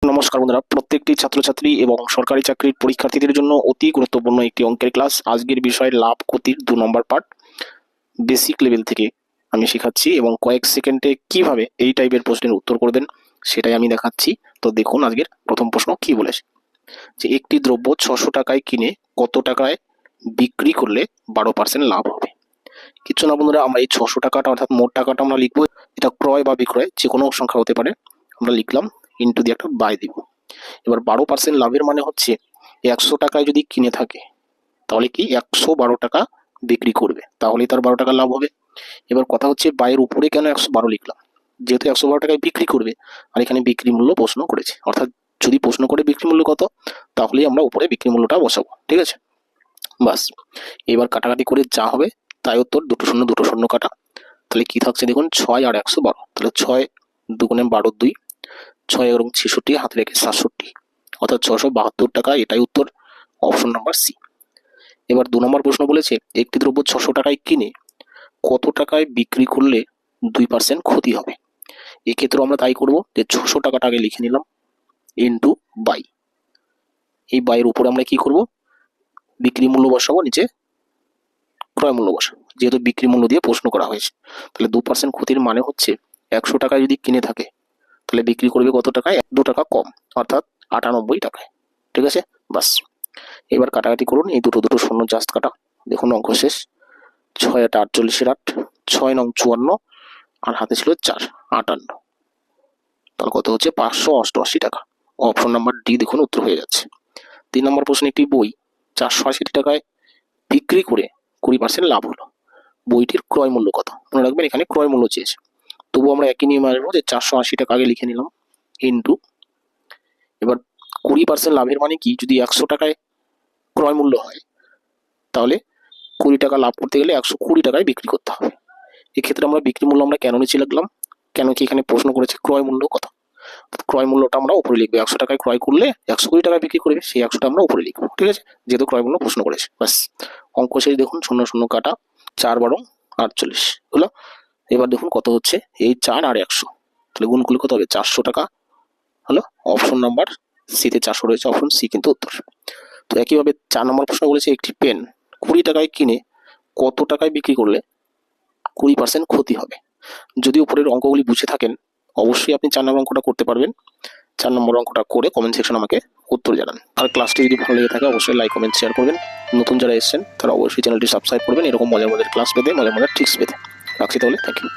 নমস্কার বন্ধুরা, প্রত্যেকটি ছাত্রছাত্রী এবং সরকারি চাকরির পরীক্ষার্থীদের জন্য অতি গুরুত্বপূর্ণ একটি অঙ্কের ক্লাস। আজকের বিষয় লাভ ক্ষতির 2 নম্বর পার্ট বেসিক লেভেল থেকে আমি শেখাচ্ছি এবং কয়েক সেকেন্ডে কিভাবে এই টাইপের প্রশ্নের উত্তর করবেন সেটাই আমি দেখাচ্ছি। তো দেখুন আজকের প্রথম প্রশ্ন কি বলেছে, যে একটি দ্রব্য 600 টাকায় কিনে কত টাকায় বিক্রি করলে 12% লাভ হবে। কিছু না বন্ধুরা, আমরা এই 600 টাকাটা অর্থাৎ মোট টাকাটা আমরা লিখবো, এটা ক্রয় বা বিক্রয় যে কোনো সংখ্যা হতে পারে, আমরা লিখলাম, ইন্টু দিয়ে একটা বাই দিব। এবার 12% লাভের মানে হচ্ছে 100 টাকায় যদি কিনে থাকে তাহলে কি 112 টাকা বিক্রি করবে, তাহলে তার 12 টাকা লাভ হবে। এবার কথা হচ্ছে বাইয়ের উপরে কেন 112 লিখলাম, যেহেতু 112 টাকায় বিক্রি করবে আর এখানে বিক্রি মূল্য প্রশ্ন করেছে, অর্থাৎ যদি প্রশ্ন করে বিক্রি মূল্য কত তাহলেই আমরা উপরে বিক্রি মূল্যটা বসাবো, ঠিক আছে। বাস, এবার কাটাকাটি করে যা হবে তাই উত্তর, দুটো শূন্য কাটা, তাহলে কি থাকছে দেখুন 6 আর 112, তাহলে 6 দুগুণে 12 2, 6 এবং 66 হাতে রেখে 67, অর্থাৎ 672 টাকা, এটাই উত্তর, অপশন নাম্বার সি। এবার 2 নম্বর প্রশ্ন বলেছে একটি দ্রব্য 600 টাকায় কিনে কত টাকায় বিক্রি করলে 2% ক্ষতি হবে। এক্ষেত্রে আমরা তাই করব যে 600 টাকাটা আগে লিখে নিলাম ইন্টু বাই, এই বাইয়ের উপরে আমরা কি করব, বিক্রি মূল্য বসাবো, নিচে ক্রয় মূল্য বসাবো, যেহেতু বিক্রি মূল্য দিয়ে প্রশ্ন করা হয়েছে। তাহলে 2% ক্ষতির মানে হচ্ছে 100 টাকায় যদি কিনে থাকে তাহলে বিক্রি করবে কত টাকায়, 2 টাকা কম, অর্থাৎ 98 টাকায়, ঠিক আছে। বাস, এবার কাটাকাটি করুন, এই দুটো শূন্য জাস্ট কাটা, দেখুন অঙ্ক শেষ। 6 8 48 8, 6 9 54 আর হাতে ছিল 4 58, তাহলে কত হচ্ছে 588 টাকা, অপশন নাম্বার ডি দেখুন উত্তর হয়ে যাচ্ছে। 3 নম্বর প্রশ্নে একটি বই 480 টাকায় বিক্রি করে 20% লাভ হলো, বইটির ক্রয় মূল্য কত। মনে রাখবেন এখানে ক্রয় মূল্য চেয়েছে, তবু আমরা একই নিয়মে আসবো যে 480 টাকা আগে লিখে নিলাম ইন্টু, এবার 20% লাভের মানে কি, যদি 100 টাকায় ক্রয় মূল্য হয় তাহলে 20 টাকা লাভ করতে গেলে 120 টাকায় বিক্রি করতে হবে। এক্ষেত্রে আমরা বিক্রি মূল্য আমরা কেন নিচে লিখলাম, কেন কি এখানে প্রশ্ন করেছে ক্রয় মূল্য কত, ক্রয় মূল্যটা আমরা উপরে লিখবো, 100 টাকায় ক্রয় করলে 120 টাকায় বিক্রি করবে, সেই 100টা আমরা উপরে লিখবো, ঠিক আছে, যেহেতু ক্রয় মূল্য প্রশ্ন করেছে। বাস, অঙ্ক শেষ, দেখুন শূন্য শূন্য কাটা, 4 12 48 হলো। এবার দেখুন কত হচ্ছে, এই 4 আর 100, তাহলে গুণ করলে কত হবে, 400 টাকা হলো, অপশন নাম্বার সিতে 400 রয়েছে, অপশন সি কিন্তু উত্তর। তো একইভাবে 4 নম্বর প্রশ্ন বলেছে একটি পেন 20 টাকায় কিনে কত টাকায় বিক্রি করলে 20% ক্ষতি হবে। যদি উপরের অঙ্কগুলি বুঝে থাকেন অবশ্যই আপনি 4 নম্বর অঙ্কটা করতে পারবেন। 4 নম্বর অঙ্কটা করে কমেন্ট সেকশন আমাকে উত্তর জানান। আর ক্লাসটি যদি ভালো লেগে থাকে অবশ্যই লাইক কমেন্ট শেয়ার করবেন। নতুন যারা এসেছেন তারা অবশ্যই চ্যানেলটি সাবস্ক্রাইব করবেন এরকম মজার ক্লাস পেতে, মজার ট্রিক্স পেতে। রাখছি তাহলে, থ্যাংক ইউ।